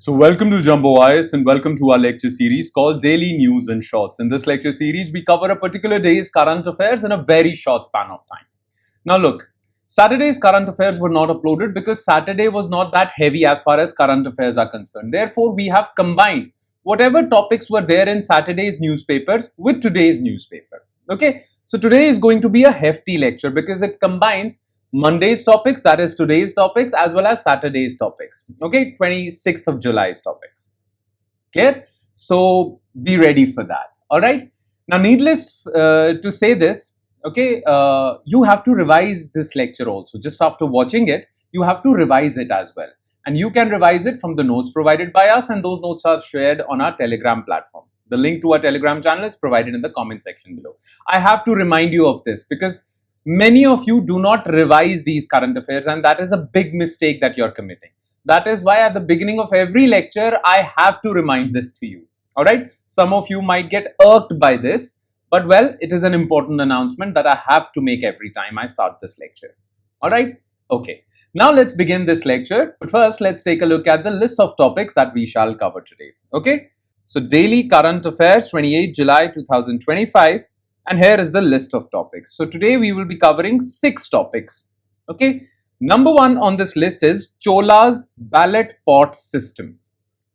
So welcome to Jumbo IS and welcome to our lecture series called Daily News and Shorts. In this lecture series, we cover a particular day's current affairs in a very short span of time. Now look, Saturday's current affairs were not uploaded because Saturday was not that heavy as far as current affairs are concerned. Therefore, we have combined whatever topics were there in Saturday's newspapers with today's newspaper. Okay, so today is going to be a hefty lecture because it combines Monday's topics, that is today's topics, as well as Saturday's topics. Okay, 26th of July's topics. Clear? So be ready for that. All right. Now, needless to say this, okay, you have to revise this lecture also. Just after watching it, you have to revise it as well. And you can revise it from the notes provided by us, and those notes are shared on our Telegram platform. The link to our Telegram channel is provided in the comment section below. I have to remind you of this because many of you do not revise these current affairs, and that is a big mistake that you're committing. That is why at the beginning of every lecture, I have to remind this to you. All right. Some of you might get irked by this, but well, it is an important announcement that I have to make every time I start this lecture. All right. Okay. Now let's begin this lecture. But first, let's take a look at the list of topics that we shall cover today. Okay. So daily current affairs, 28 July 2025. And here is the list of topics. So today we will be covering 6 topics. Okay. Number 1 on this list is Chola's ballot pot system.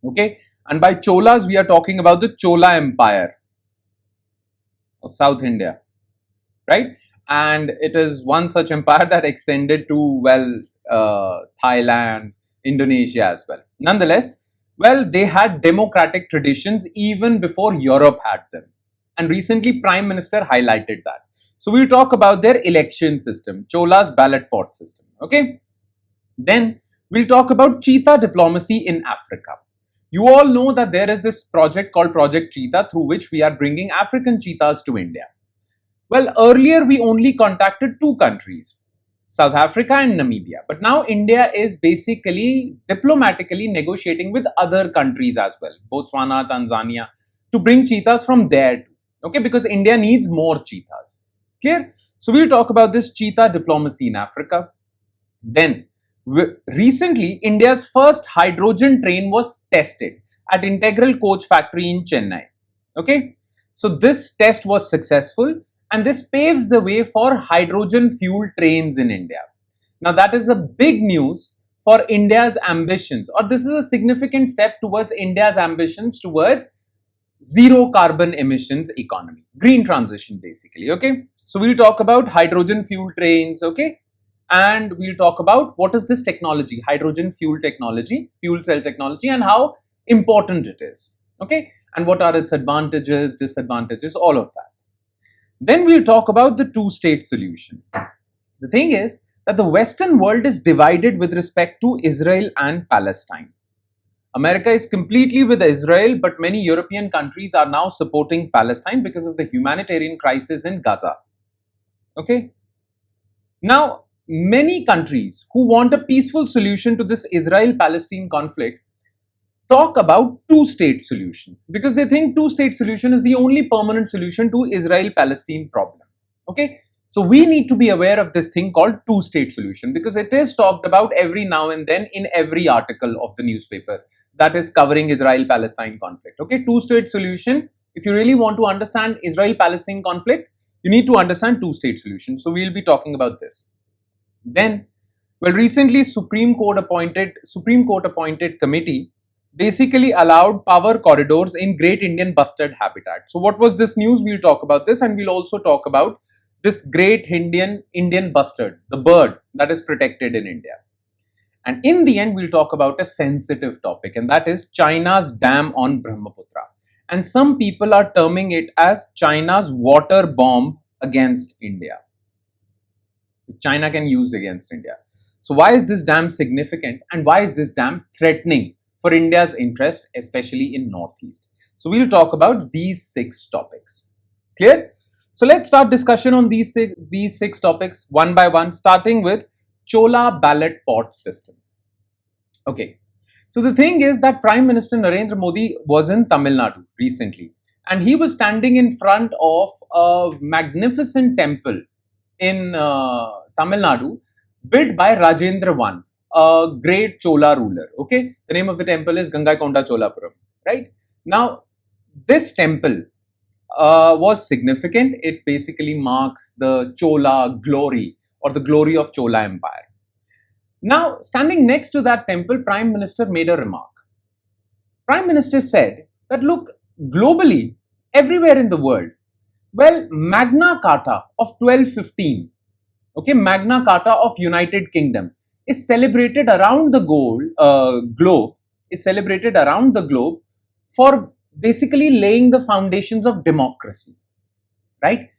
Okay. And by Cholas, we are talking about the Chola Empire of South India. Right. And it is one such empire that extended to, well, Thailand, Indonesia as well. Nonetheless, well, they had democratic traditions even before Europe had them. And recently, Prime Minister highlighted that. So we'll talk about their election system, Chola's ballot pot system. Okay. Then we'll talk about Cheetah diplomacy in Africa. You all know that there is this project called Project Cheetah through which we are bringing African cheetahs to India. Well, earlier we only contacted 2 countries, South Africa and Namibia. But now India is basically diplomatically negotiating with other countries as well, Botswana, Tanzania, to bring cheetahs from there too. Okay, because India needs more cheetahs. Clear? So we'll talk about this cheetah diplomacy in Africa. Then, recently, India's first hydrogen train was tested at Integral Coach Factory in Chennai. Okay, so this test was successful, and this paves the way for hydrogen fuel trains in India. Now, that is a big news for India's ambitions, or this is a significant step towards India's ambitions towards zero carbon emissions economy, green transition basically. Okay, so we'll talk about hydrogen fuel trains. Okay, and we'll talk about what is this technology, hydrogen fuel technology, fuel cell technology, and how important it is. Okay, and what are its advantages, disadvantages, all of that. Then we'll talk about the 2-state solution. The thing is that the Western world is divided with respect to Israel and Palestine. America is completely with Israel, but many European countries are now supporting Palestine because of the humanitarian crisis in Gaza. Okay. Now, many countries who want a peaceful solution to this Israel-Palestine conflict talk about 2-state solution because they think 2-state solution is the only permanent solution to Israel-Palestine problem. Okay. So we need to be aware of this thing called 2-state solution because it is talked about every now and then in every article of the newspaper that is covering Israel-Palestine conflict. Okay, 2-state solution. If you really want to understand Israel-Palestine conflict, you need to understand 2-state solution. So we'll be talking about this. Then, well, recently Supreme Court appointed committee basically allowed power corridors in Great Indian Bustard habitat. So what was this news? We'll talk about this, and we'll also talk about this great Indian bustard, the bird that is protected in India. And in the end, we'll talk about a sensitive topic, and that is China's dam on Brahmaputra. And some people are terming it as China's water bomb against India. China can use against India. So why is this dam significant, and why is this dam threatening for India's interests, especially in Northeast? So we'll talk about these 6 topics. Clear? So let's start discussion on these 6 topics one by one, starting with Chola ballot pot system. Okay. So the thing is that Prime Minister Narendra Modi was in Tamil Nadu recently, and he was standing in front of a magnificent temple in Tamil Nadu built by Rajendra I, a great Chola ruler. Okay, the name of the temple is Gangaikonda Cholapuram. Right now, this temple was significant. It basically marks the Chola glory or the glory of Chola Empire. Now, standing next to that temple, Prime Minister made a remark. Prime Minister said that look, globally, everywhere in the world, well, Magna Carta of 1215, okay, Magna Carta of United Kingdom is celebrated around the globe for basically laying the foundations of democracy, right?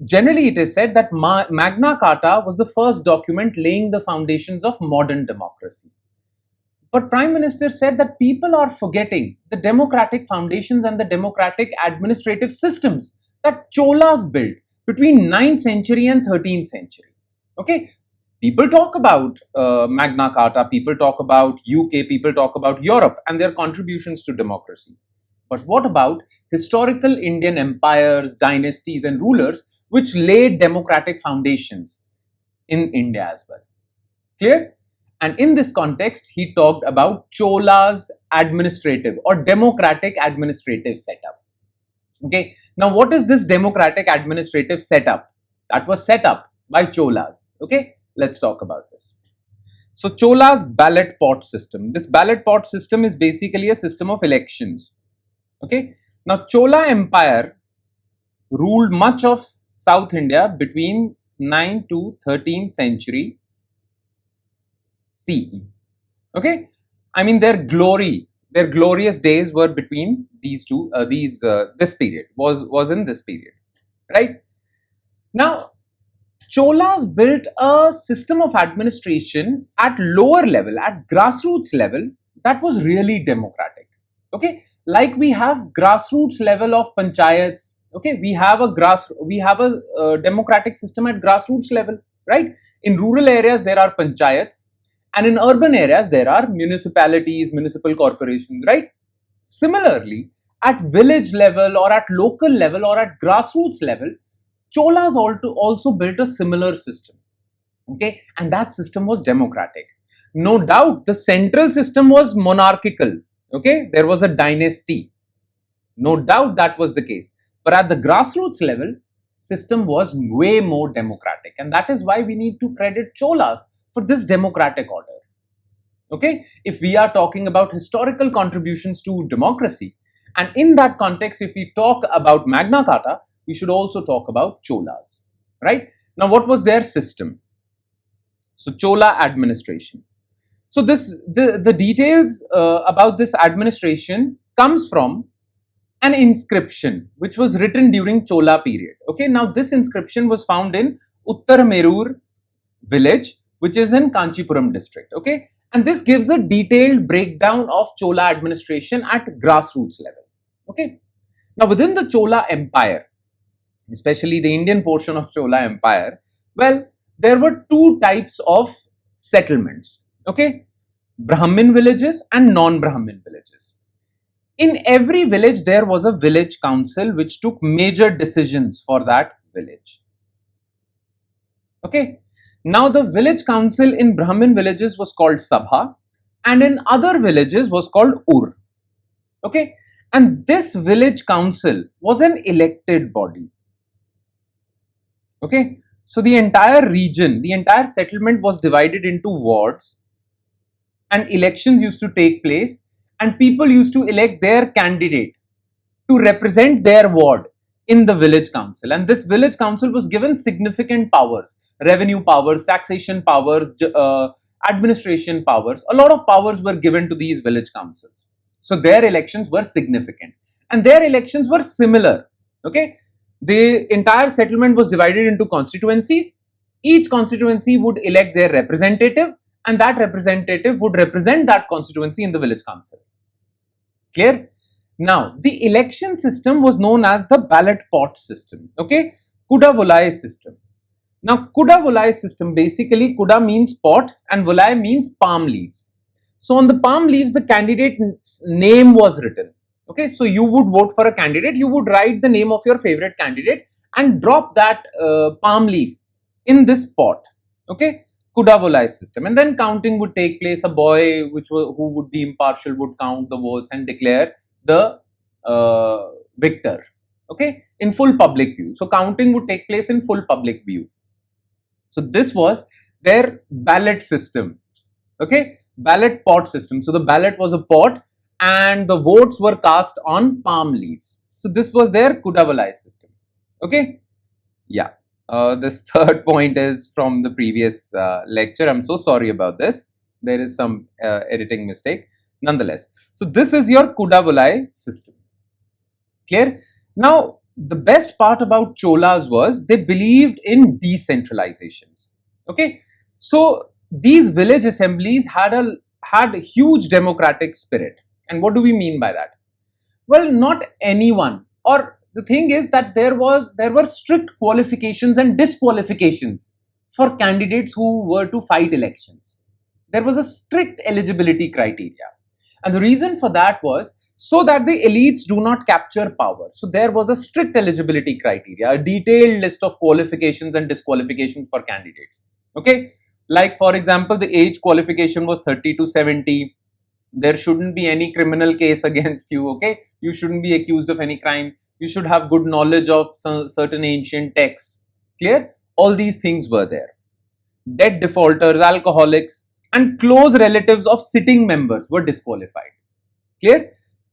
Generally, it is said that Magna Carta was the first document laying the foundations of modern democracy. But Prime Minister said that people are forgetting the democratic foundations and the democratic administrative systems that Cholas built between 9th century and 13th century. Okay, people talk about Magna Carta, people talk about UK, people talk about Europe and their contributions to democracy. But what about historical Indian empires, dynasties and rulers which laid democratic foundations in India as well? Clear? And in this context, he talked about Chola's administrative or democratic administrative setup. Okay, now what is this democratic administrative setup that was set up by Cholas? Okay, let's talk about this. So Chola's ballot pot system. This ballot pot system is basically a system of elections. Okay, now Chola Empire ruled much of South India between 9th to 13th century CE. Okay, I mean their glorious days were between these two. This period was in this period, right? Now, Cholas built a system of administration at lower level, at grassroots level, that was really democratic. Okay, like we have grassroots level of panchayats. Okay, we have a democratic system at grassroots level, right? In rural areas there are panchayats. And in urban areas, there are municipalities, municipal corporations, right? Similarly, at village level or at local level or at grassroots level, Cholas also built a similar system, okay? And that system was democratic. No doubt, the central system was monarchical, okay? There was a dynasty. No doubt that was the case. But at the grassroots level, system was way more democratic. And that is why we need to credit Cholas for this democratic order. Okay, if we are talking about historical contributions to democracy, and in that context, if we talk about Magna Carta, we should also talk about Cholas, right? Now, what was their system? So, Chola administration. So, the details about this administration comes from an inscription which was written during Chola period. Okay, now this inscription was found in Uttaramerur village, which is in Kanchipuram district. Okay, and this gives a detailed breakdown of Chola administration at grassroots level. Okay, now within the Chola Empire, especially the Indian portion of Chola Empire, well, there were two types of settlements. Okay, Brahmin villages and non-Brahmin villages. In every village, there was a village council which took major decisions for that village. Okay. Now, the village council in Brahmin villages was called Sabha and in other villages was called Ur. Okay, and this village council was an elected body. Okay, so the entire region, the entire settlement was divided into wards and elections used to take place and people used to elect their candidate to represent their ward in the village council, and this village council was given significant powers, revenue powers, taxation powers, administration powers. A lot of powers were given to these village councils. So their elections were significant and their elections were similar. Okay, the entire settlement was divided into constituencies. Each constituency would elect their representative and that representative would represent that constituency in the village council. Clear? Now, the election system was known as the ballot pot system. Okay, Kuda Volai system. Now, Kuda Volai system, basically Kuda means pot and Volai means palm leaves. So, on the palm leaves, the candidate's name was written. Okay, so you would vote for a candidate, you would write the name of your favorite candidate and drop that palm leaf in this pot. Okay, Kudavolai system, and then counting would take place. A boy who would be impartial would count the votes and declare the victor, okay, in full public view. So counting would take place in full public view. So this was their ballot system, okay, ballot pot system. So the ballot was a pot and the votes were cast on palm leaves. So this was their Kudavolai system, okay. Yeah. This third point is from the previous lecture. I'm so sorry about this. There is some editing mistake. Nonetheless, so this is your Kudavolai system. Clear? Now, the best part about Cholas was they believed in decentralizations. Okay, so these village assemblies had a huge democratic spirit. And what do we mean by that? Well, not anyone, or the thing is that there were strict qualifications and disqualifications for candidates who were to fight elections. There was a strict eligibility criteria, and the reason for that was so that the elites do not capture power. So there was a strict eligibility criteria, a detailed list of qualifications and disqualifications for candidates. Okay, like for example, the age qualification was 30 to 70. There shouldn't be any criminal case against you. Okay, you shouldn't be accused of any crime. You should have good knowledge of certain ancient texts. Clear? All these things were there. Debt defaulters, alcoholics, and close relatives of sitting members were disqualified. Clear?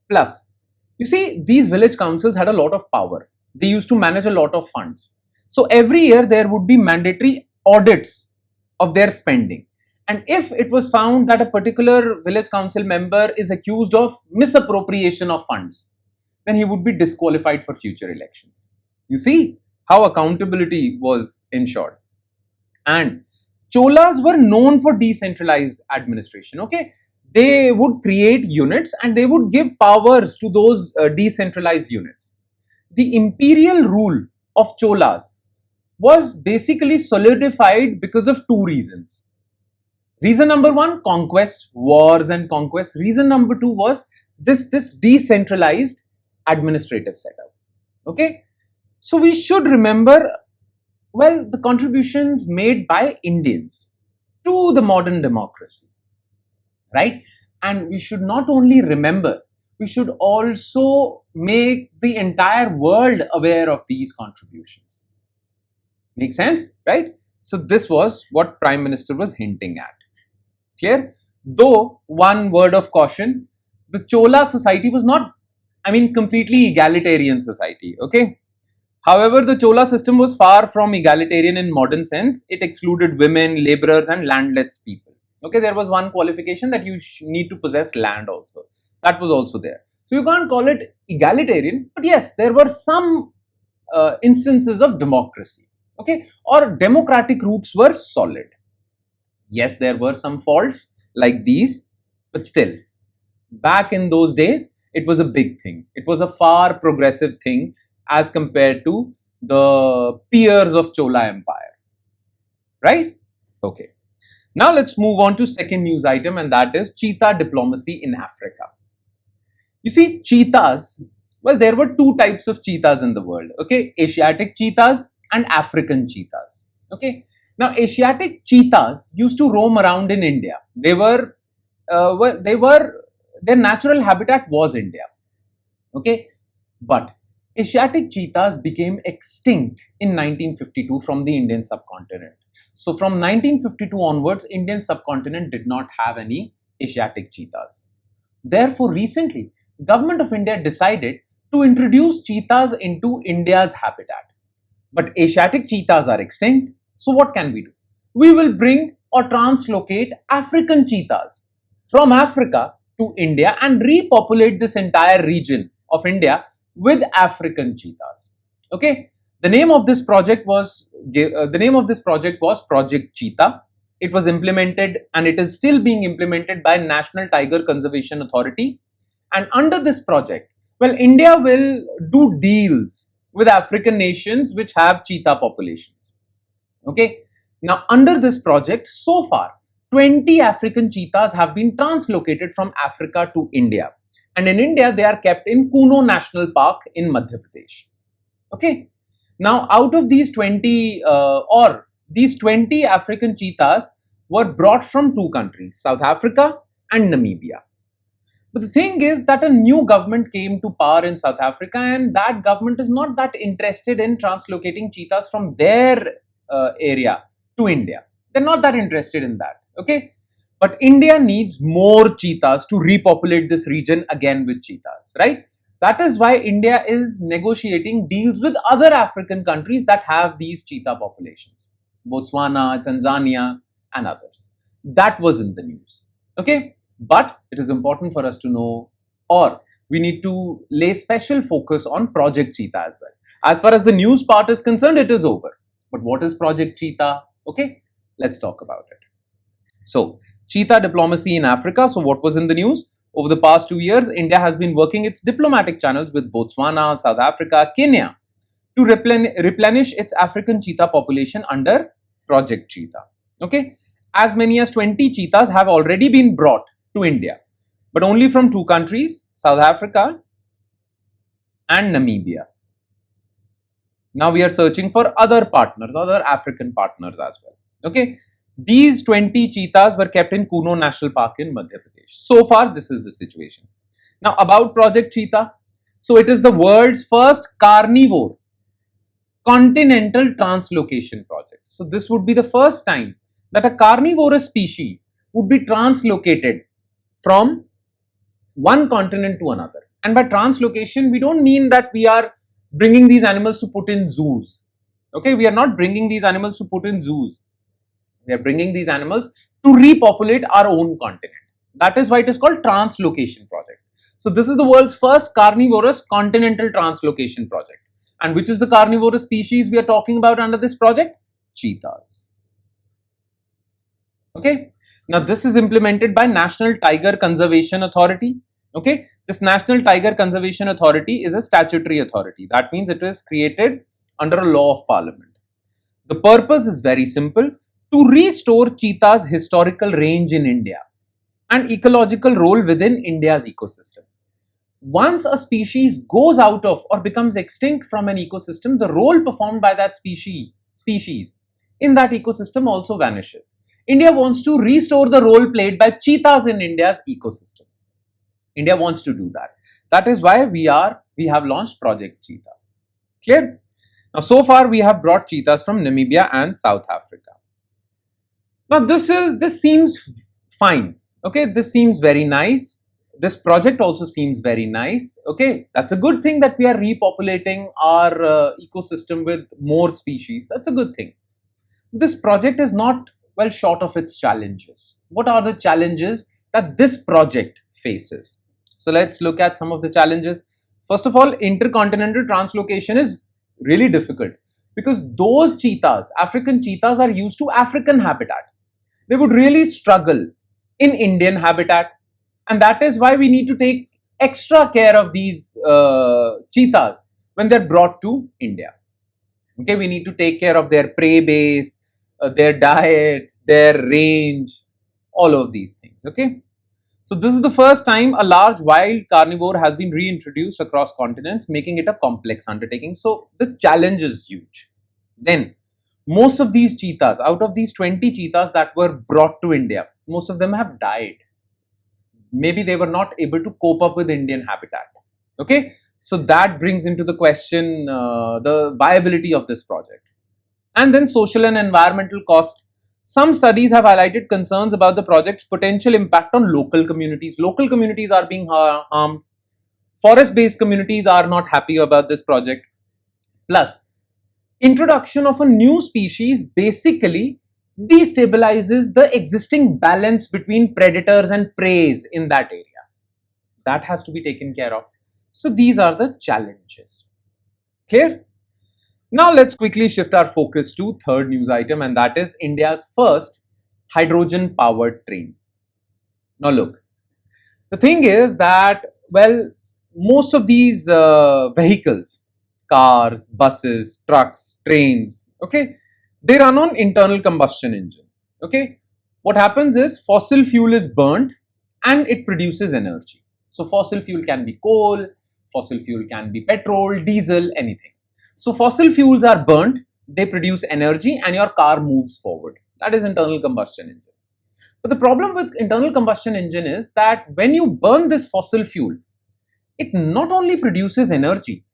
Plus, you see, these village councils had a lot of power. They used to manage a lot of funds. So every year there would be mandatory audits of their spending. And if it was found that a particular village council member is accused of misappropriation of funds, then he would be disqualified for future elections. You see how accountability was ensured. And Cholas were known for decentralized administration. Okay, they would create units and they would give powers to those decentralized units. The imperial rule of Cholas was basically solidified because of two reasons. Reason number one, conquest, wars and conquest. Reason number two was this decentralized administrative setup. Okay, so we should remember, well, the contributions made by Indians to the modern democracy, right? And we should not only remember, we should also make the entire world aware of these contributions. Make sense, right? So this was what Prime Minister was hinting at. Clear? Though, one word of caution, the Chola society was not, completely egalitarian society, okay? However, the Chola system was far from egalitarian in modern sense. It excluded women, laborers and landless people. Okay, there was one qualification that you need to possess land also. That was also there. So you can't call it egalitarian, but yes, there were some instances of democracy, okay? Or democratic roots were solid. Yes, there were some faults like these, but still, back in those days, it was a big thing. It was a far progressive thing as compared to the peers of Chola Empire, right? Okay. Now let's move on to second news item, and that is cheetah diplomacy in Africa. You see, cheetahs, well, there were two types of cheetahs in the world, okay? Asiatic cheetahs and African cheetahs, okay? Now, Asiatic cheetahs used to roam around in India. Their natural habitat was India, okay? But Asiatic cheetahs became extinct in 1952 from the Indian subcontinent. So, from 1952 onwards, Indian subcontinent did not have any Asiatic cheetahs. Therefore, recently, Government of India decided to introduce cheetahs into India's habitat. But Asiatic cheetahs are extinct. So what can we do? We will bring or translocate African cheetahs from Africa to India and repopulate this entire region of India with African cheetahs. Okay, the name of this project was Project Cheetah. It was implemented and it is still being implemented by National Tiger Conservation Authority. And under this project, well, India will do deals with African nations which have cheetah populations. Okay, now under this project, so far, 20 African cheetahs have been translocated from Africa to India. And in India, they are kept in Kuno National Park in Madhya Pradesh. Okay, now out of these 20 African cheetahs, were brought from two countries, South Africa and Namibia. But the thing is that a new government came to power in South Africa, and that government is not that interested in translocating cheetahs from their area to India. They're not that interested in that, okay? But India needs more cheetahs to repopulate this region again with cheetahs, right? That is why India is negotiating deals with other African countries that have these cheetah populations. Botswana, Tanzania, and others. That was in the news, okay? But it is important for us to know, or we need to lay special focus on Project Cheetah as well. As far as the news part is concerned, it is over. But what is Project Cheetah? Okay, let's talk about it. So, cheetah diplomacy in Africa. So, what was in the news? Over the past 2 years, India has been working its diplomatic channels with Botswana, South Africa, Kenya to replenish its African cheetah population under Project Cheetah. Okay, as many as 20 cheetahs have already been brought to India, but only from two countries, South Africa and Namibia. Now we are searching for other partners, other African partners as well. Okay, these 20 cheetahs were kept in Kuno National Park in Madhya Pradesh. So far, this is the situation. Now about Project Cheetah. So it is the world's first carnivore continental translocation project. So this would be the first time that a carnivorous species would be translocated from one continent to another. And by translocation, we don't mean that we are bringing these animals to put in zoos. Okay, we are not bringing these animals to put in zoos. We are bringing these animals to repopulate our own continent. That is why it is called translocation project. So this is the world's first carnivorous continental translocation project. And which is the carnivorous species we are talking about under this project? Cheetahs. Okay. Now this is implemented by National Tiger Conservation Authority. Okay. This National Tiger Conservation Authority is a statutory authority. That means it is created under a law of parliament. The purpose is very simple: to restore cheetah's historical range in India and ecological role within India's ecosystem. Once a species goes out of or becomes extinct from an ecosystem, the role performed by that species in that ecosystem also vanishes. India wants to restore the role played by cheetahs in India's ecosystem. India wants to do that. That is why we have launched Project Cheetah. Clear? Now, so far we have brought cheetahs from Namibia and South Africa. Now, this seems fine. Okay, this seems very nice. This project also seems very nice. Okay, that's a good thing that we are repopulating our ecosystem with more species. That's a good thing. This project is not well short of its challenges. What are the challenges that this project faces? So let's look at some of the challenges. First of all, intercontinental translocation is really difficult because those cheetahs, African cheetahs, are used to African habitat. They would really struggle in Indian habitat, and that is why we need to take extra care of these cheetahs when they're brought to India. Okay, we need to take care of their prey base, their diet, their range, all of these things. Okay, so this is the first time a large wild carnivore has been reintroduced across continents, making it a complex undertaking. So the challenge is huge. Then most of these cheetahs, out of these 20 cheetahs that were brought to India, most of them have died. Maybe they were not able to cope up with Indian habitat. Okay, so that brings into the question the viability of this project. And then social and environmental cost. Some studies have highlighted concerns about the project's potential impact on local communities. Local communities are being harmed. Forest-based communities are not happy about this project. Plus, introduction of a new species basically destabilizes the existing balance between predators and prey in that area. That has to be taken care of. So these are the challenges. Clear? Now let's quickly shift our focus to third news item, and that is India's first hydrogen powered train. Now look, the thing is that, well, most of these vehicles, cars, buses, trucks, trains, okay, they run on internal combustion engine. Okay, what happens is fossil fuel is burnt and it produces energy. So fossil fuel can be coal, fossil fuel can be petrol, diesel, anything. So fossil fuels are burnt, they produce energy and your car moves forward. That is internal combustion engine. But the problem with internal combustion engine is that when you burn this fossil fuel, it not only produces energy,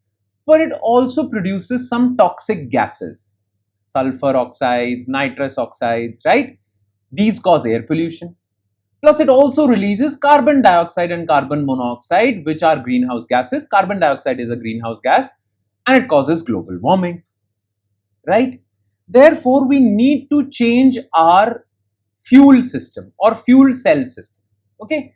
but it also produces some toxic gases, sulfur oxides, nitrous oxides, right? These cause air pollution. Plus, it also releases carbon dioxide and carbon monoxide, which are greenhouse gases. Carbon dioxide is a greenhouse gas and it causes global warming, right? Therefore, we need to change our fuel system or fuel cell system. Okay.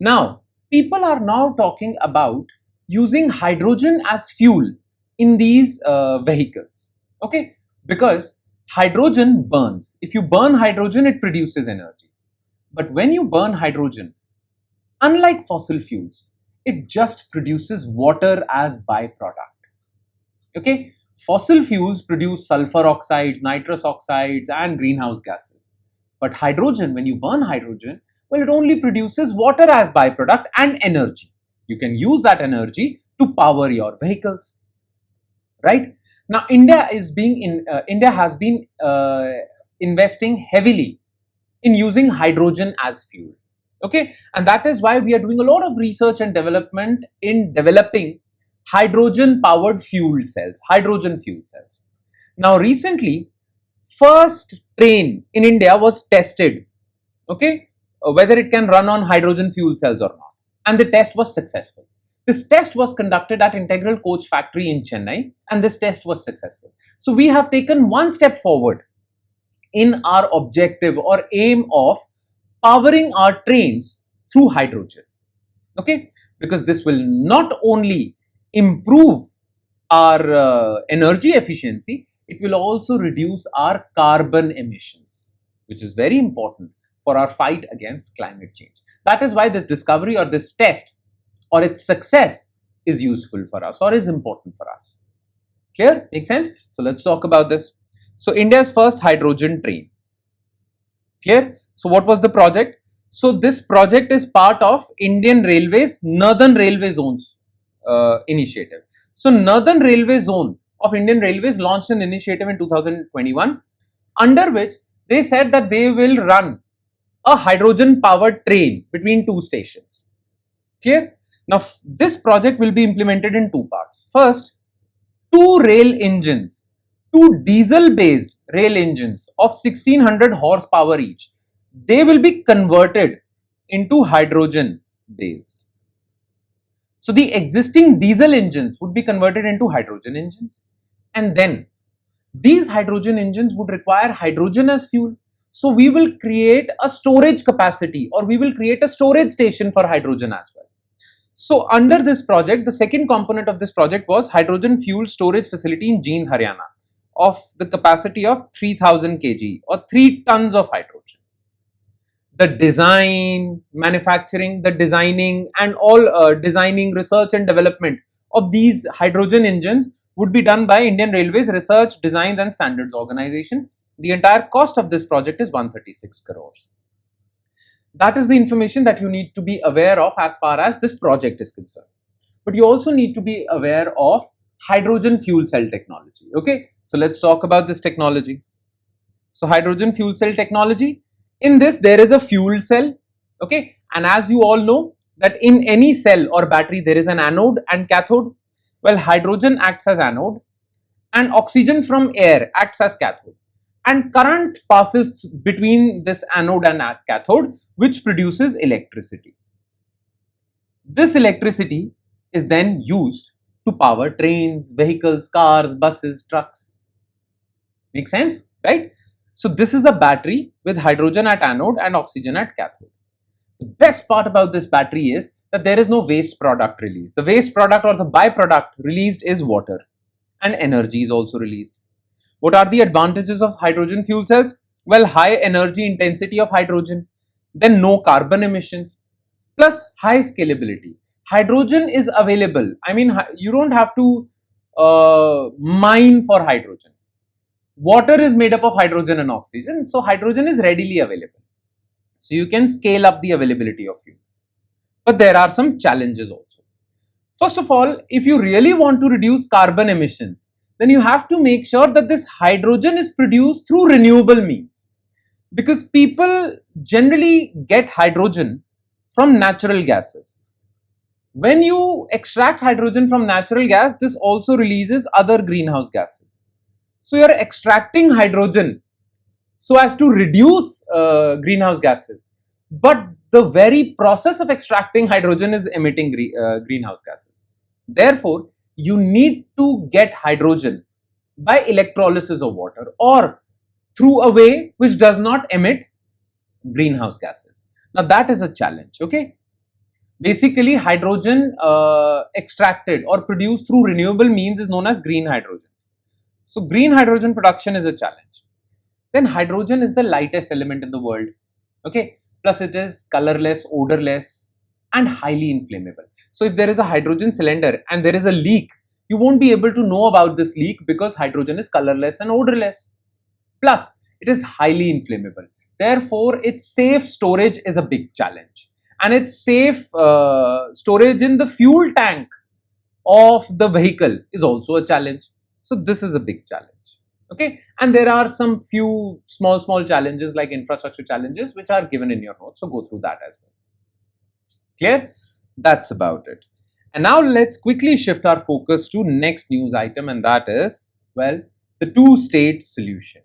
Now, people are now talking about using hydrogen as fuel in these vehicles. Okay. Because hydrogen burns. If you burn hydrogen, it produces energy. But when you burn hydrogen, unlike fossil fuels, it just produces water as byproduct. Okay. Fossil fuels produce sulfur oxides, nitrous oxides, and greenhouse gases. But hydrogen, when you burn hydrogen, well, it only produces water as byproduct and energy. You can use that energy to power your vehicles, right? Now, India has been investing heavily in using hydrogen as fuel. Okay, and that is why we are doing a lot of research and development in developing hydrogen powered fuel cells, hydrogen fuel cells. Now, recently, first train in India was tested, okay, whether it can run on hydrogen fuel cells or not, and the test was successful. This test was conducted at Integral Coach Factory in Chennai, and this test was successful. So we have taken one step forward in our objective or aim of powering our trains through hydrogen, okay, because this will not only improve our energy efficiency, it will also reduce our carbon emissions, which is very important for our fight against climate change. That is why this discovery or this test or its success is useful for us or is important for us. Clear? Make sense? So let's talk about this. So India's first hydrogen train. Clear? So what was the project? So this project is part of Indian Railways Northern Railway Zones initiative. So Northern Railway Zone of Indian Railways launched an initiative in 2021 under which they said that they will run a hydrogen powered train between two stations. Clear? Now this project will be implemented in two parts. First, two diesel based rail engines of 1600 horsepower each, they will be converted into hydrogen based. So the existing diesel engines would be converted into hydrogen engines, and then these hydrogen engines would require hydrogen as fuel. So we will create a storage capacity or we will create a storage station for hydrogen as well. So under this project, the second component of this project was hydrogen fuel storage facility in Jind, Haryana of the capacity of 3000 kg or 3 tons of hydrogen. The design, manufacturing, the designing and all designing, research and development of these hydrogen engines would be done by Indian Railways Research, Designs and Standards Organization. The entire cost of this project is 136 crores. That is the information that you need to be aware of as far as this project is concerned. But you also need to be aware of hydrogen fuel cell technology. Okay, so let's talk about this technology. So hydrogen fuel cell technology, in this there is a fuel cell, okay, and as you all know that in any cell or battery there is an anode and cathode. Well, hydrogen acts as anode and oxygen from air acts as cathode, and current passes between this anode and cathode, which produces electricity. This electricity is then used to power trains, vehicles, cars, buses, trucks. Make sense, right? So this is a battery with hydrogen at anode and oxygen at cathode. The best part about this battery is that there is no waste product released. The waste product or the byproduct released is water, and energy is also released. What are the advantages of hydrogen fuel cells? Well, high energy intensity of hydrogen, then no carbon emissions, plus high scalability. Hydrogen is available. I mean, you don't have to mine for hydrogen. Water is made up of hydrogen and oxygen, so hydrogen is readily available. So you can scale up the availability of fuel. But there are some challenges also. First of all, if you really want to reduce carbon emissions, then you have to make sure that this hydrogen is produced through renewable means. Because people generally get hydrogen from natural gases. When you extract hydrogen from natural gas, this also releases other greenhouse gases. So you're extracting hydrogen so as to reduce greenhouse gases. But the very process of extracting hydrogen is emitting greenhouse gases. Therefore, you need to get hydrogen by electrolysis of water or through a way which does not emit greenhouse gases. Now that is a challenge, okay? Basically, hydrogen extracted or produced through renewable means is known as green hydrogen. So green hydrogen production is a challenge. Then hydrogen is the lightest element in the world, okay? Plus it is colorless, odorless and highly inflammable. So if there is a hydrogen cylinder and there is a leak, you won't be able to know about this leak because hydrogen is colorless and odorless. Plus it is highly inflammable. Therefore, its safe storage is a big challenge. And its safe storage in the fuel tank of the vehicle is also a challenge. So this is a big challenge. Okay, and there are some few small challenges like infrastructure challenges which are given in your notes, so go through that as well. Clear? That's about it. And now let's quickly shift our focus to next news item, and that is, well, the two-state solution.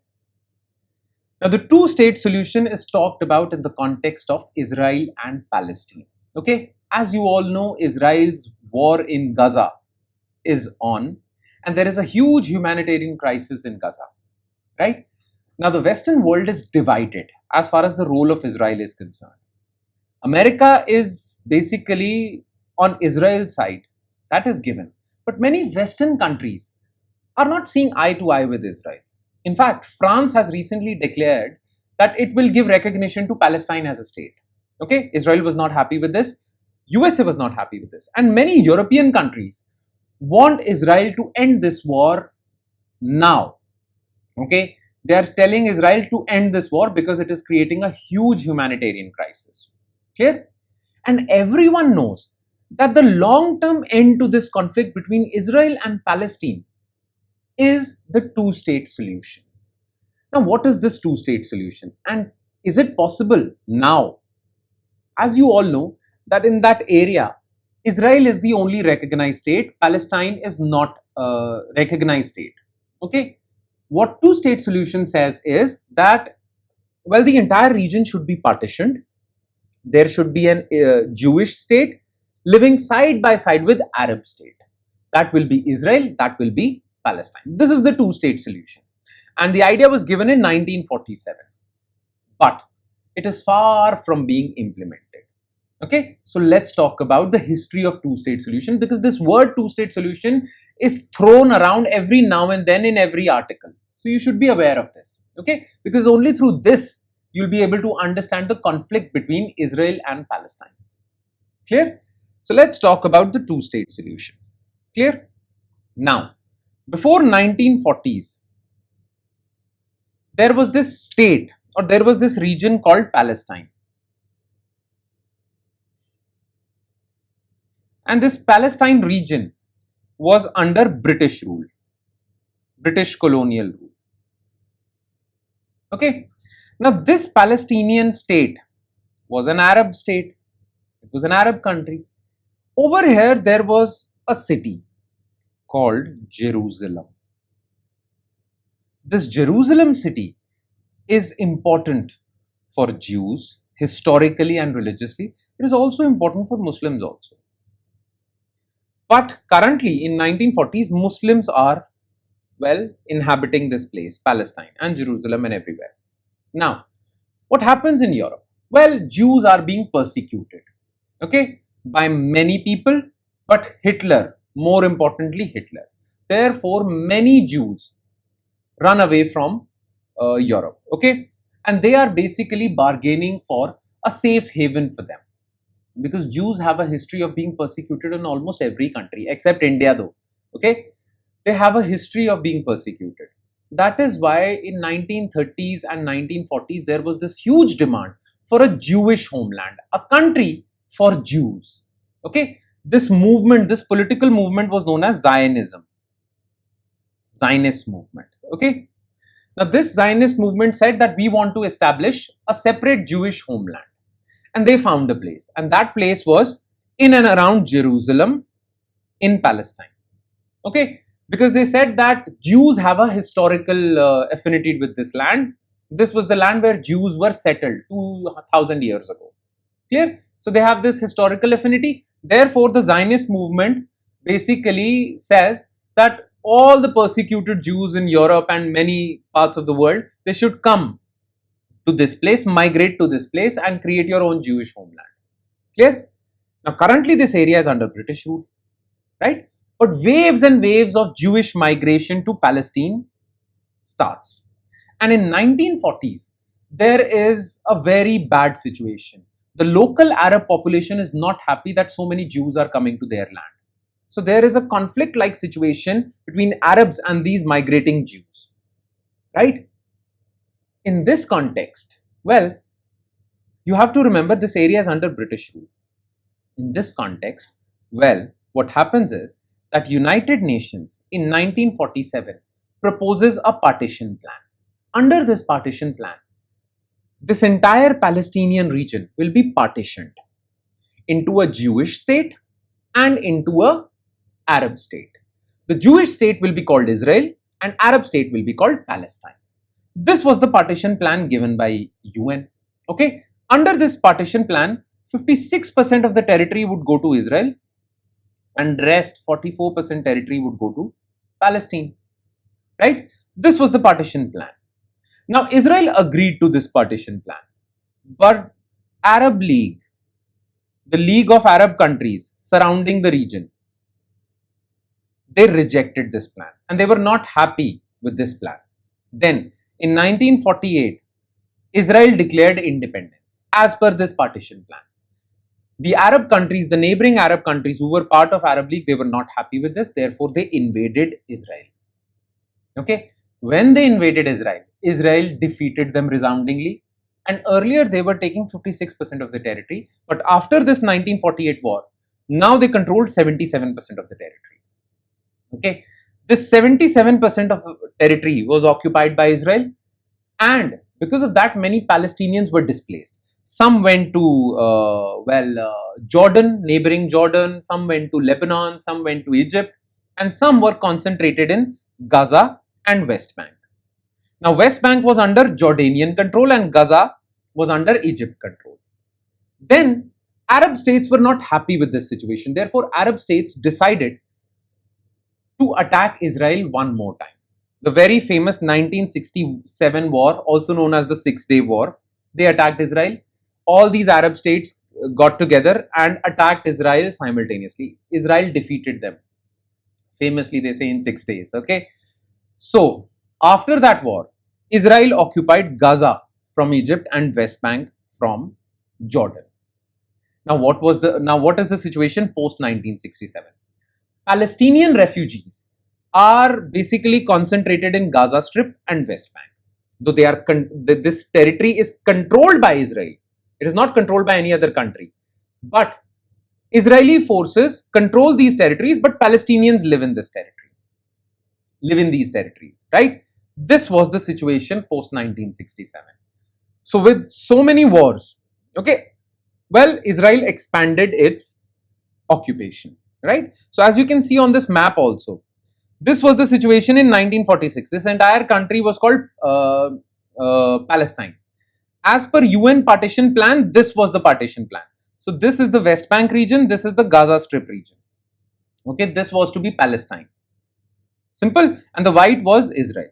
Now the two-state solution is talked about in the context of Israel and Palestine. Okay, as you all know, Israel's war in Gaza is on. And there is a huge humanitarian crisis in Gaza, right? Now, the Western world is divided as far as the role of Israel is concerned. America is basically on Israel's side, that is given. But many Western countries are not seeing eye to eye with Israel. In fact, France has recently declared that it will give recognition to Palestine as a state. Okay, Israel was not happy with this. USA was not happy with this. And many European countries want Israel to end this war now. Okay, they are telling Israel to end this war because it is creating a huge humanitarian crisis. Clear? And everyone knows that the long-term end to this conflict between Israel and Palestine is the two-state solution. Now, what is this two-state solution? And is it possible now? As you all know, that in that area, Israel is the only recognized state. Palestine is not a recognized state. Okay. What two-state solution says is that, well, the entire region should be partitioned. There should be an Jewish state living side by side with Arab state. That will be Israel. That will be Palestine. This is the two-state solution. And the idea was given in 1947. But it is far from being implemented. Okay, so let's talk about the history of two-state solution, because this word two-state solution is thrown around every now and then in every article. So you should be aware of this, okay, because only through this you'll be able to understand the conflict between Israel and Palestine. Clear? So let's talk about the two-state solution. Clear? Now, before 1940s, there was this state or there was this region called Palestine. And this Palestine region was under British rule, British colonial rule. Okay. Now, this Palestinian state was an Arab state. It was an Arab country. Over here, there was a city called Jerusalem. This Jerusalem city is important for Jews historically and religiously. It is also important for Muslims also. But currently in 1940s, Muslims are, well, inhabiting this place, Palestine and Jerusalem and everywhere. Now, what happens in Europe? Well, Jews are being persecuted, okay, by many people, but Hitler, more importantly Hitler. Therefore, many Jews run away from Europe, okay, and they are basically bargaining for a safe haven for them. Because Jews have a history of being persecuted in almost every country, except India though, okay? They have a history of being persecuted. That is why in 1930s and 1940s, there was this huge demand for a Jewish homeland, a country for Jews, okay? This movement, this political movement was known as Zionism, Zionist movement, okay? Now, this Zionist movement said that we want to establish a separate Jewish homeland. And they found a place. And that place was in and around Jerusalem in Palestine. Okay? Because they said that Jews have a historical affinity with this land. This was the land where Jews were settled 2000 years ago. Clear? So they have this historical affinity. Therefore, the Zionist movement basically says that all the persecuted Jews in Europe and many parts of the world, they should come to this place, migrate to this place and create your own Jewish homeland. Clear? Now, currently this area is under British rule, right? But waves and waves of Jewish migration to Palestine starts. And in 1940s, there is a very bad situation. The local Arab population is not happy that so many Jews are coming to their land. So there is a conflict-like situation between Arabs and these migrating Jews, right? In this context, well, you have to remember this area is under British rule. In this context, well, what happens is that United Nations in 1947 proposes a partition plan. Under this partition plan, this entire Palestinian region will be partitioned into a Jewish state and into a Arab state. The Jewish state will be called Israel and Arab state will be called Palestine. This was the partition plan given by UN. Okay. Under this partition plan, 56% of the territory would go to Israel and rest 44% territory would go to Palestine. Right? This was the partition plan. Now, Israel agreed to this partition plan, but Arab League, the League of Arab countries surrounding the region, they rejected this plan and they were not happy with this plan. Then, in 1948, Israel declared independence as per this partition plan. The Arab countries, the neighboring Arab countries who were part of Arab League, they were not happy with this. Therefore, they invaded Israel. Okay. When they invaded Israel, Israel defeated them resoundingly. And earlier, they were taking 56% of the territory. But after this 1948 war, now they controlled 77% of the territory. Okay. This 77% of territory was occupied by Israel. And because of that, many Palestinians were displaced. Some went to, Jordan, neighboring Jordan. Some went to Lebanon. Some went to Egypt. And some were concentrated in Gaza and West Bank. Now, West Bank was under Jordanian control and Gaza was under Egypt control. Then, Arab states were not happy with this situation. Therefore, Arab states decided to attack Israel one more time. The very famous 1967 war, also known as the Six-Day War, they attacked Israel. All these Arab states got together and attacked Israel simultaneously. Israel defeated them. Famously, they say in 6 days. Okay. So, after that war, Israel occupied Gaza from Egypt and West Bank from Jordan. Now, what is the situation post 1967? Palestinian refugees are basically concentrated in Gaza Strip and West Bank. Though this territory is controlled by Israel, it is not controlled by any other country. But Israeli forces control these territories, but Palestinians live in this territory. Live in these territories, right? This was the situation post 1967. So with so many wars, okay, well, Israel expanded its occupation, right? So as you can see on this map also, this was the situation in 1946. This entire country was called Palestine. As per UN partition plan, this was the partition plan. So this is the West Bank region, this is the Gaza Strip region. Okay, this was to be Palestine. Simple. And the white was Israel.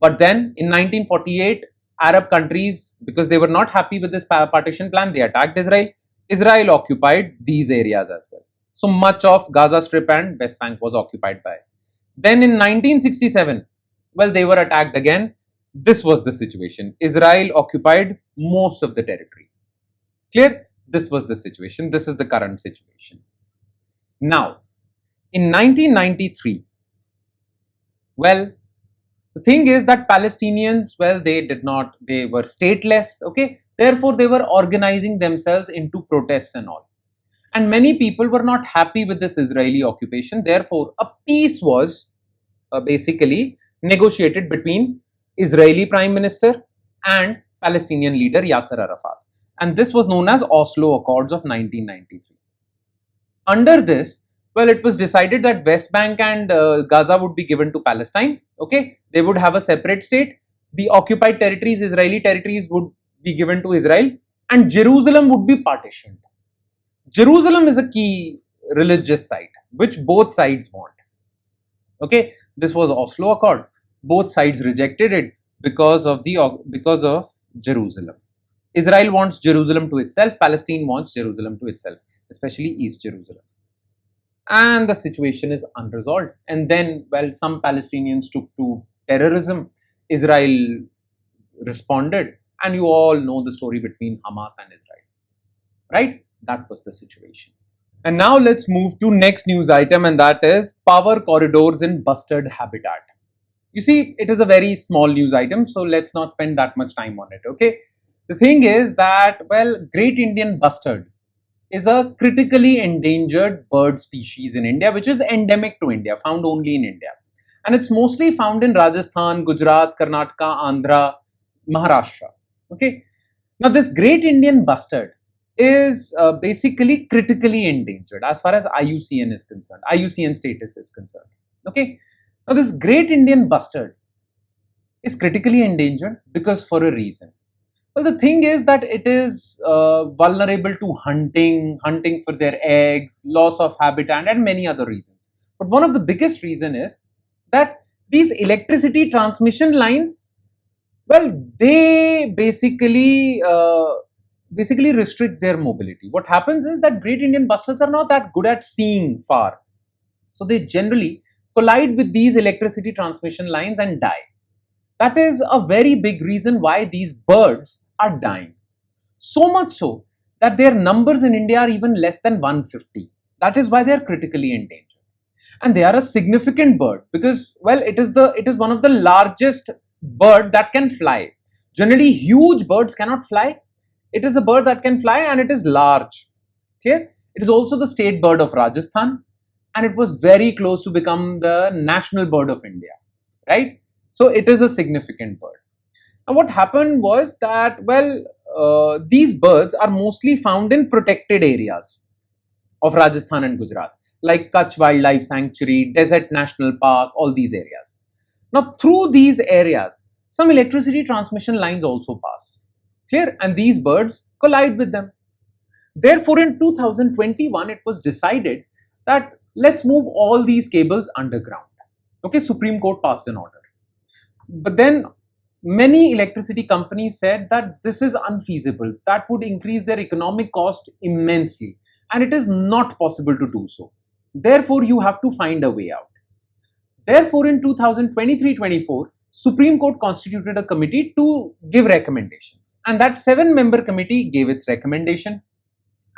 But then in 1948, Arab countries, because they were not happy with this partition plan, they attacked Israel. Israel occupied these areas as well. So much of Gaza Strip and West Bank was occupied by. Then in 1967, well, they were attacked again. This was the situation. Israel occupied most of the territory. Clear? This was the situation. This is the current situation. Now, in 1993, well, the thing is that Palestinians, well, they were stateless, okay? Therefore, they were organizing themselves into protests and all. And many people were not happy with this Israeli occupation. Therefore, a peace was basically negotiated between Israeli Prime Minister, and Palestinian leader Yasser Arafat. And this was known as Oslo Accords of 1993. Under this, well, it was decided that West Bank and Gaza would be given to Palestine. Okay, they would have a separate state. The occupied territories, Israeli territories, would be given to Israel, and Jerusalem would be partitioned. Jerusalem is a key religious site which both sides want. Okay, this was Oslo Accord. Both sides rejected it because of Jerusalem. Israel wants Jerusalem to itself. Palestine wants Jerusalem to itself, especially East Jerusalem. And the situation is unresolved. And then, well, some Palestinians took to terrorism. Israel responded, and you all know the story between Hamas and Israel, right? That was the situation. And now let's move to next news item, and that is power corridors in Bustard habitat. You see, it is a very small news item, so let's not spend that much time on it, okay? The thing is that, well, Great Indian Bustard is a critically endangered bird species in India, which is endemic to India, found only in India. And it's mostly found in Rajasthan, Gujarat, Karnataka, Andhra, Maharashtra, okay? Now, this Great Indian Bustard is basically critically endangered as far as IUCN is concerned, IUCN status is concerned, okay? Now, this Great Indian Bustard is critically endangered because for a reason. Well, the thing is that it is vulnerable to hunting for their eggs, loss of habitat, and many other reasons. But one of the biggest reason is that these electricity transmission lines, well, they basically restrict their mobility. What happens is that Great Indian Bustards are not that good at seeing far. So they generally collide with these electricity transmission lines and die. That is a very big reason why these birds are dying. So much so that their numbers in India are even less than 150. That is why they are critically endangered. And they are a significant bird because, well, it is one of the largest bird that can fly. Generally, huge birds cannot fly. It is a bird that can fly and it is large. Clear? It is also the state bird of Rajasthan, and it was very close to become the national bird of India, right? So it is a significant bird. And what happened was that, well, these birds are mostly found in protected areas of Rajasthan and Gujarat, like Kutch Wildlife Sanctuary, Desert National Park, all these areas. Now, through these areas, some electricity transmission lines also pass. Clear? And these birds collide with them. Therefore, in 2021, it was decided that let's move all these cables underground. Okay, Supreme Court passed an order. But then many electricity companies said that this is unfeasible. That would increase their economic cost immensely. And it is not possible to do so. Therefore, you have to find a way out. Therefore, in 2023-24, Supreme Court constituted a committee to give recommendations. And that 7-member committee gave its recommendation.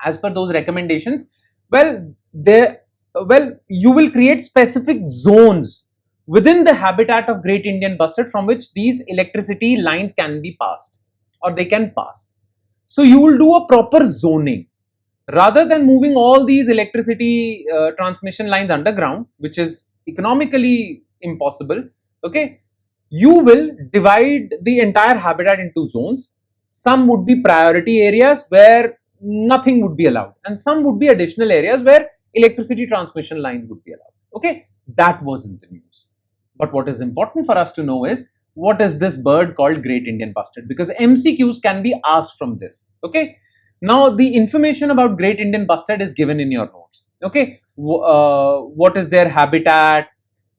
As per those recommendations, you will create specific zones within the habitat of Great Indian Bustard from which these electricity lines can be passed or they can pass. So you will do a proper zoning. Rather than moving all these electricity transmission lines underground, which is economically impossible, okay, you will divide the entire habitat into zones. Some would be priority areas where nothing would be allowed, and some would be additional areas where electricity transmission lines would be allowed. Okay, that was in the news. But what is important for us to know is, what is this bird called Great Indian Bustard? Because MCQs can be asked from this. Okay, now the information about Great Indian Bustard is given in your notes. Okay, what is their habitat?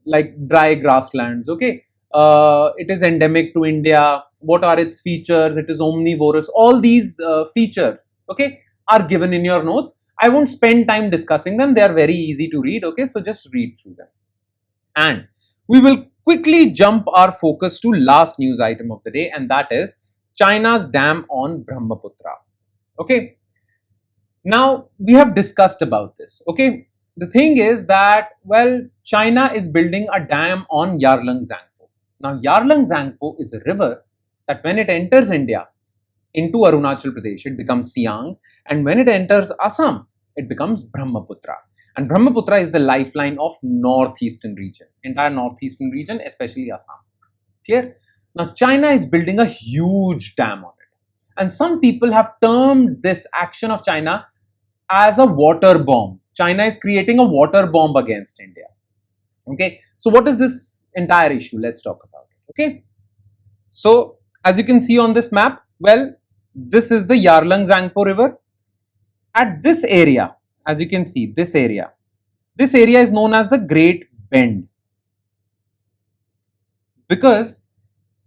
Like dry grasslands. Okay, it is endemic to India. What are its features? It is omnivorous. All these features, okay, are given in your notes. I won't spend time discussing them. They are very easy to read. Okay, so just read through them. And we will quickly jump our focus to last news item of the day, and that is China's dam on Brahmaputra. Okay, now we have discussed about this. Okay, the thing is that, well, China is building a dam on Yarlung Zangpo. Now, Yarlung Zangpo is a river that when it enters India into Arunachal Pradesh, it becomes Siang, and when it enters Assam, it becomes Brahmaputra. And Brahmaputra is the lifeline of northeastern region, entire northeastern region, especially Assam. Clear? Now, China is building a huge dam on it. And some people have termed this action of China as a water bomb. China is creating a water bomb against India. Okay, so what is this entire issue? Let's talk about it. Okay, so as you can see on this map, well, this is the Yarlung-Zangpo river. At this area, as you can see, this area is known as the Great Bend, because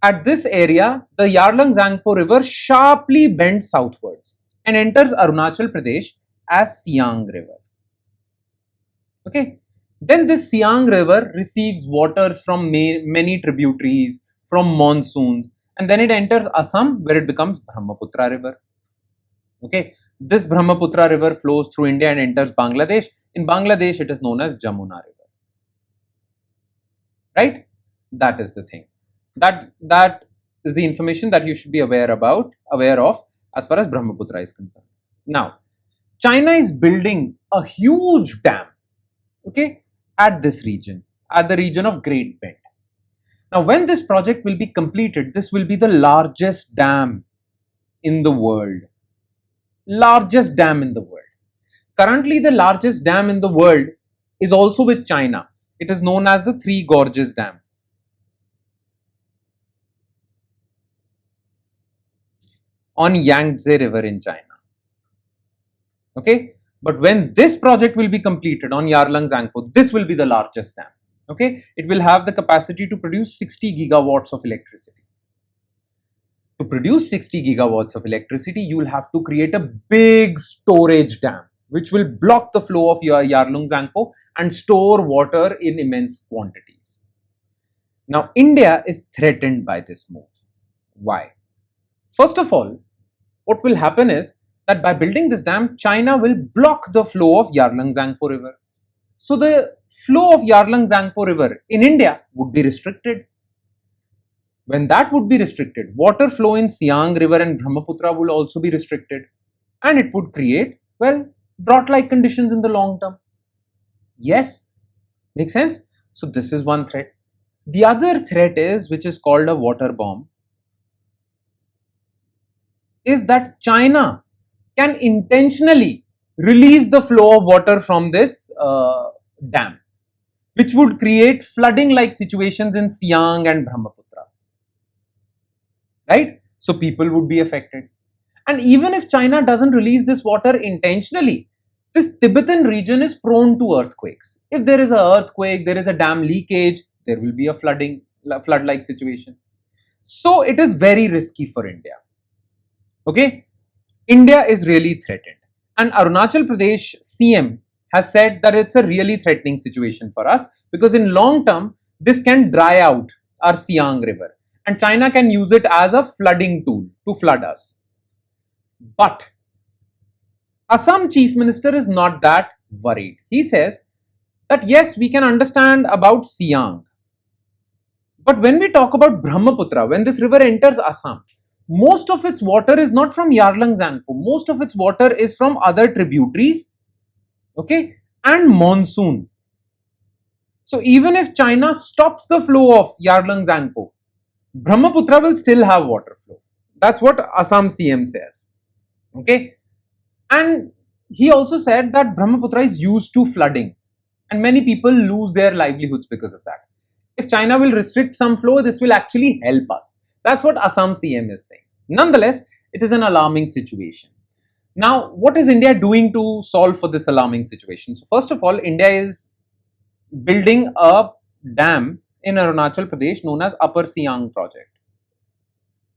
at this area, the Yarlung-Zangpo river sharply bends southwards and enters Arunachal Pradesh as Siang River. Okay, then this Siang River receives waters from many tributaries, from monsoons, and then it enters Assam, where it becomes Brahmaputra River. Okay, this Brahmaputra River flows through India and enters Bangladesh. In Bangladesh, it is known as Jamuna River. Right? That is the thing. That is the information that you should be aware of as far as Brahmaputra is concerned. Now, China is building a huge dam, okay, at this region, at the region of Great Bend. Now, when this project will be completed, this will be the largest dam in the world. Largest dam in the world. Currently, the largest dam in the world is also with China. It is known as the Three Gorges Dam. On Yangtze River in China. Okay, but when this project will be completed on Yarlung-Zangpo, this will be the largest dam. Okay, it will have the capacity to produce 60 gigawatts of electricity. To produce 60 gigawatts of electricity, you will have to create a big storage dam, which will block the flow of your Yarlung-Zangpo and store water in immense quantities. Now, India is threatened by this move. Why? First of all, what will happen is that by building this dam, China will block the flow of Yarlung-Zangpo river. So the flow of Yarlung-Zangpo river in India would be restricted. When that would be restricted, water flow in Siang river and Brahmaputra will also be restricted, and it would create, well, drought-like conditions in the long term. Yes, makes sense? So this is one threat. The other threat is, which is called a water bomb, is that China can intentionally release the flow of water from this dam, which would create flooding-like situations in Siang and Brahmaputra. Right? So people would be affected. And even if China doesn't release this water intentionally, this Tibetan region is prone to earthquakes. If there is an earthquake, there is a dam leakage, there will be a flood-like situation. So it is very risky for India. Okay? India is really threatened. And Arunachal Pradesh CM has said that it's a really threatening situation for us, because in long term, this can dry out our Siang river. And China can use it as a flooding tool to flood us. But Assam Chief Minister is not that worried. He says that yes, we can understand about Siang. But when we talk about Brahmaputra, when this river enters Assam, most of its water is not from Yarlung-Zangpo. Most of its water is from other tributaries, okay, and monsoon. So even if China stops the flow of Yarlung-Zangpo, Brahmaputra will still have water flow. That's what Assam CM says. Okay. And he also said that Brahmaputra is used to flooding and many people lose their livelihoods because of that. If China will restrict some flow, this will actually help us. That's what Assam CM is saying. Nonetheless, it is an alarming situation. Now, what is India doing to solve for this alarming situation? So first of all, India is building a dam in Arunachal Pradesh known as Upper Siang project.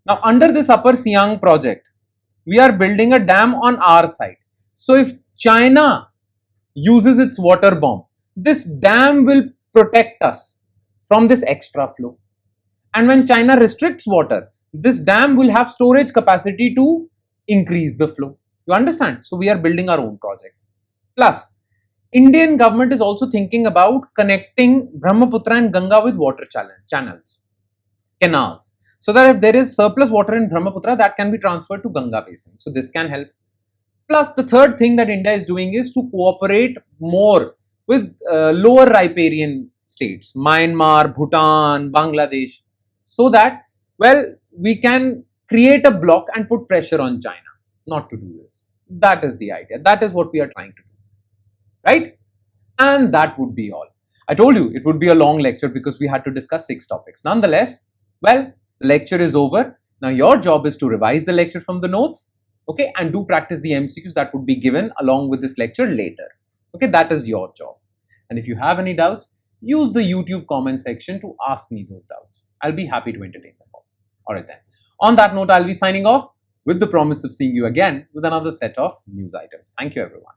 Now, under this Upper Siang project, we are building a dam on our side. So if China uses its water bomb, this dam will protect us from this extra flow. And when China restricts water, this dam will have storage capacity to increase the flow. You understand? So we are building our own project. Plus, Indian government is also thinking about connecting Brahmaputra and Ganga with water channels, canals, so that if there is surplus water in Brahmaputra, that can be transferred to Ganga basin. So this can help. Plus, the third thing that India is doing is to cooperate more with lower riparian states, Myanmar, Bhutan, Bangladesh, so that Well, we can create a block and put pressure on China not to do this. That is the idea. That is what we are trying to do. Right? And that would be all. I told you it would be a long lecture because we had to discuss 6 topics. Nonetheless, well, the lecture is over. Now your job is to revise the lecture from the notes, okay, and do practice the MCQs that would be given along with this lecture later. Okay, that is your job. And if you have any doubts, use the YouTube comment section to ask me those doubts. I'll be happy to entertain them all. Alright then. On that note, I'll be signing off with the promise of seeing you again with another set of news items. Thank you everyone.